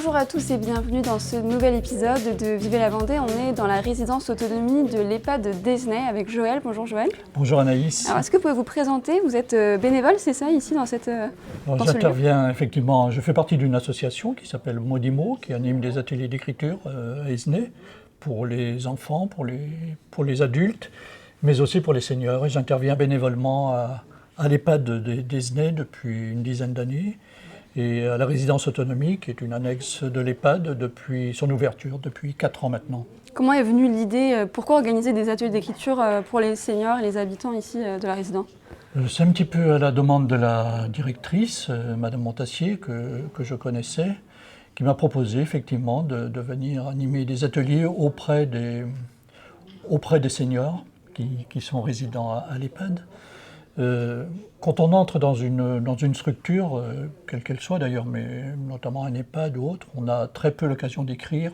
Bonjour à tous et bienvenue dans ce nouvel épisode de Vivez la Vendée. On est dans la résidence autonomie de l'EHPAD d'Esnay avec Joël. Bonjour Joël. Bonjour Anaïs. Alors est-ce que vous pouvez vous présenter? Vous êtes bénévole, c'est ça, ici dans cette J'interviens effectivement, je fais partie d'une association qui s'appelle Modimo, qui anime des ateliers d'écriture à Esnay pour les enfants, pour les adultes, mais aussi pour les seniors. Et j'interviens bénévolement à l'EHPAD d'Esnay depuis une dizaine d'années et à la résidence autonomie, qui est une annexe de l'EHPAD depuis son ouverture, depuis 4 ans maintenant. Comment est venue l'idée, pourquoi organiser des ateliers d'écriture pour les seniors et les habitants ici de la résidence? C'est un petit peu à la demande de la directrice, Madame Montassier, que je connaissais, qui m'a proposé effectivement de venir animer des ateliers auprès des seniors qui sont résidents à l'EHPAD. Quand on entre dans une structure, quelle qu'elle soit d'ailleurs, mais notamment un EHPAD ou autre, on a très peu l'occasion d'écrire.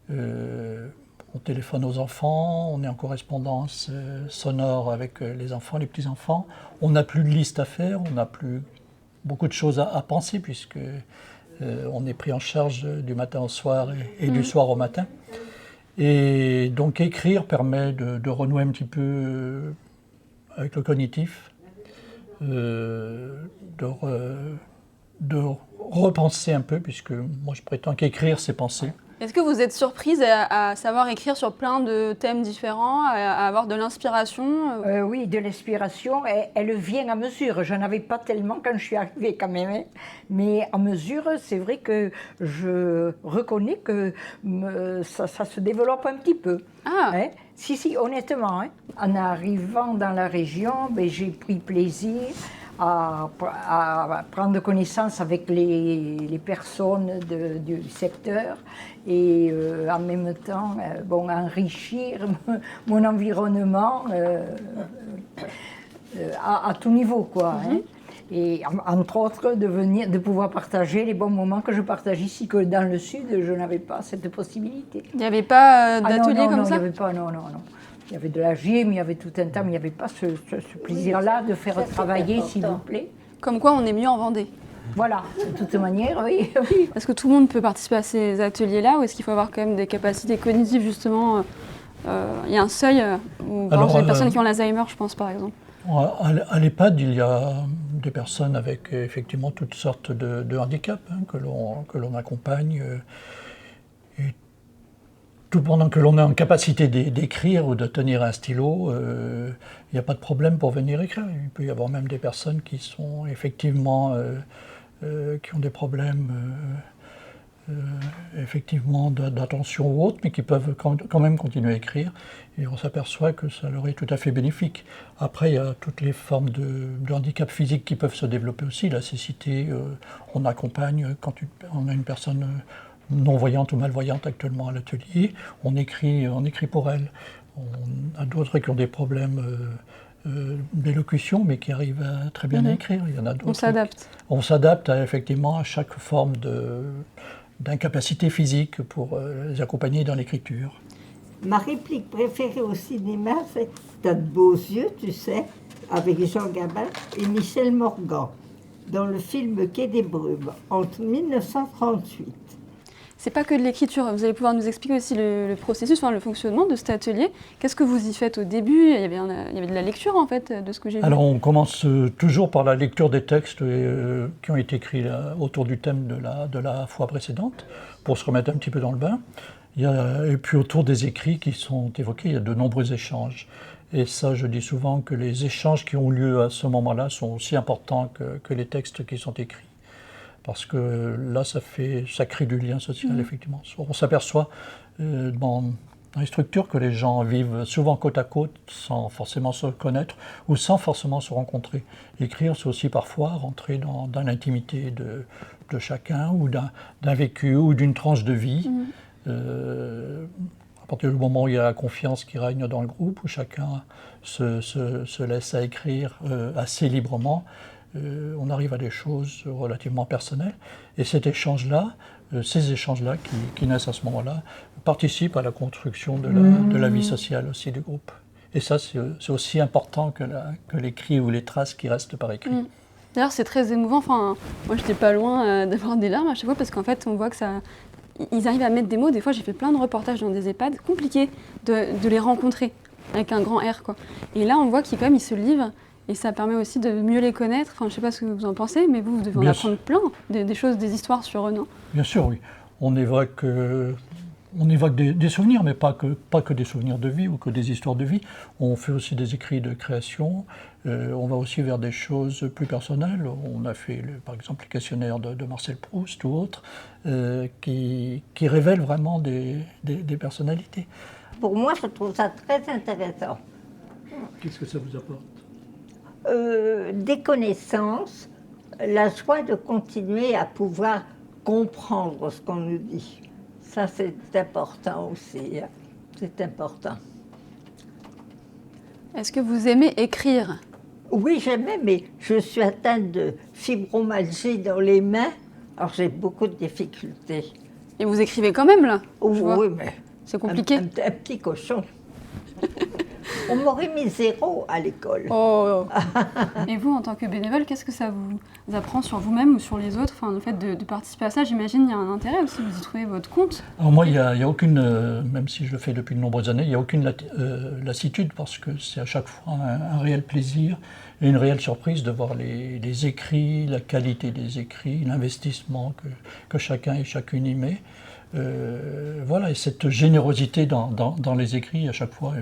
On téléphone aux enfants, on est en correspondance sonore avec les enfants, les petits-enfants. On n'a plus de liste à faire, on n'a plus beaucoup de choses à penser puisque on est pris en charge du matin au soir et du soir au matin. Et donc écrire permet de renouer un petit peu avec le cognitif, de repenser un peu, puisque moi je prétends qu'écrire c'est penser. Est-ce que vous êtes surprise à savoir écrire sur plein de thèmes différents, à avoir de l'inspiration? Oui, de l'inspiration, elle vient à mesure. Je n'avais pas tellement quand je suis arrivée quand même, hein. Mais à mesure, c'est vrai que je reconnais que ça se développe un petit peu. Ah. Hein. Si, honnêtement. Hein. En arrivant dans la région, j'ai pris plaisir à prendre connaissance avec les personnes du secteur et en même temps enrichir mon environnement à tout niveau, quoi. Hein. Et entre autres de pouvoir partager les bons moments que je partage ici, que dans le sud je n'avais pas cette possibilité. Il n'y avait pas d'atelier comme ça? Non, il n'y avait pas, non. Il y avait de la gym, il y avait tout un tas, mais il n'y avait pas ce plaisir-là de faire travailler, s'il vous plaît. Comme quoi on est mieux en Vendée. Voilà, de toute manière, oui. Est-ce que tout le monde peut participer à ces ateliers-là ou est-ce qu'il faut avoir quand même des capacités cognitives justement? Il y a un seuil où les personnes qui ont l'Alzheimer, je pense par exemple. À l'EHPAD, il y a des personnes avec effectivement toutes sortes de handicaps que l'on accompagne. Et tout pendant que l'on est en capacité d'écrire ou de tenir un stylo, il n'y a pas de problème pour venir écrire. Il peut y avoir même des personnes qui sont effectivement qui ont des problèmes effectivement d'attention ou autre, mais qui peuvent quand même continuer à écrire. Et on s'aperçoit que ça leur est tout à fait bénéfique. Après, il y a toutes les formes de handicap physique qui peuvent se développer aussi. La cécité, on accompagne quand on a une personne non-voyante ou malvoyante actuellement à l'atelier, on écrit pour elle. On a d'autres qui ont des problèmes d'élocution, mais qui arrivent à très bien à écrire. Il y en a d'autres. On s'adapte. On s'adapte effectivement à chaque forme d'incapacité physique pour les accompagner dans l'écriture. Ma réplique préférée au cinéma, c'est « T'as de beaux yeux, tu sais », avec Jean Gabin et Michel Morgan, dans le film Quai des Brumes, entre 1938. C'est pas que de l'écriture, vous allez pouvoir nous expliquer aussi le processus, le fonctionnement de cet atelier. Qu'est-ce que vous y faites au début? Il y avait de la lecture en fait, de ce que j'ai vu. Alors on commence toujours par la lecture des textes qui ont été écrits autour du thème de la fois précédente, pour se remettre un petit peu dans le bain. Et puis autour des écrits qui sont évoqués, il y a de nombreux échanges. Et ça, je dis souvent que les échanges qui ont lieu à ce moment-là sont aussi importants que les textes qui sont écrits. Parce que là, ça crée du lien social, effectivement. On s'aperçoit dans les structures que les gens vivent souvent côte à côte sans forcément se connaître ou sans forcément se rencontrer. Écrire, c'est aussi parfois rentrer dans l'intimité de chacun ou d'un vécu ou d'une tranche de vie. À partir du moment où il y a la confiance qui règne dans le groupe, où chacun se laisse à écrire assez librement, on arrive à des choses relativement personnelles. Et ces échanges-là qui naissent à ce moment-là, participent à la construction de la vie sociale aussi du groupe. Et ça, c'est aussi important que l'écrit ou les traces qui restent par écrit. D'ailleurs, c'est très émouvant. Enfin, moi, j'étais pas loin d'avoir des larmes à chaque fois parce qu'en fait, on voit que ça. Ils arrivent à mettre des mots. Des fois, j'ai fait plein de reportages dans des EHPAD, compliqué de les rencontrer avec un grand R, quoi. Et là, on voit qu'ils quand même, ils se livrent et ça permet aussi de mieux les connaître. Enfin, je sais pas ce que vous en pensez, mais vous devez en apprendre plein, des choses, des histoires sur eux, non? Bien sûr, oui. On évoque des souvenirs, mais pas que des souvenirs de vie ou que des histoires de vie. On fait aussi des écrits de création. On va aussi vers des choses plus personnelles. On a fait, par exemple, les questionnaires de Marcel Proust ou autres, qui révèlent vraiment des personnalités. Pour moi, je trouve ça très intéressant. Qu'est-ce que ça vous apporte? Des connaissances, la joie de continuer à pouvoir comprendre ce qu'on nous dit. Ça, c'est important aussi. C'est important. Est-ce que vous aimez écrire? Oui, j'aimais, mais je suis atteinte de fibromyalgie dans les mains, alors j'ai beaucoup de difficultés. Et vous écrivez quand même, là? Oui, mais c'est compliqué. Un petit cochon. On m'aurait mis 0 à l'école. Oh. Et vous, en tant que bénévole, qu'est-ce que ça vous apprend sur vous-même ou sur les autres? Enfin, le fait de participer à ça, j'imagine, il y a un intérêt aussi, vous y trouvez votre compte. Alors moi, il y a aucune, même si je le fais depuis de nombreuses années, il n'y a aucune lassitude parce que c'est à chaque fois un réel plaisir et une réelle surprise de voir les écrits, la qualité des écrits, l'investissement que chacun et chacune y met. Voilà, et cette générosité dans les écrits, à chaque fois,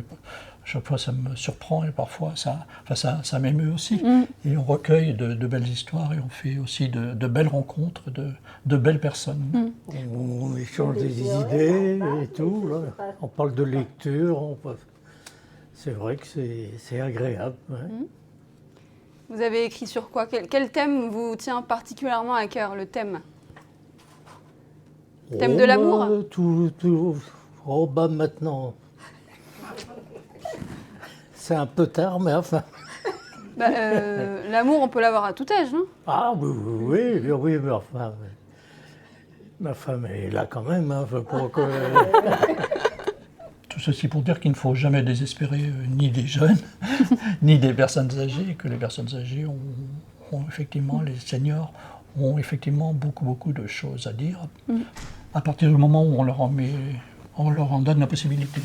ça me surprend et parfois ça m'émeut aussi. Et on recueille de belles histoires et on fait aussi de belles rencontres, de belles personnes. On échange des idées et tout. Là. On parle de lecture. C'est vrai que c'est agréable. Ouais. Vous avez écrit sur quoi? Quel thème vous tient particulièrement à cœur, le thème? Thème de l'amour? Oh, bah maintenant. C'est un peu tard, mais enfin. L'amour, on peut l'avoir à tout âge, non? Ah oui, mais enfin. Ma femme est là quand même. Hein, pour que... Tout ceci pour dire qu'il ne faut jamais désespérer ni des jeunes, ni des personnes âgées, que les personnes âgées ont effectivement, les seniors, ont effectivement beaucoup de choses à dire, à partir du moment où on leur en donne la possibilité.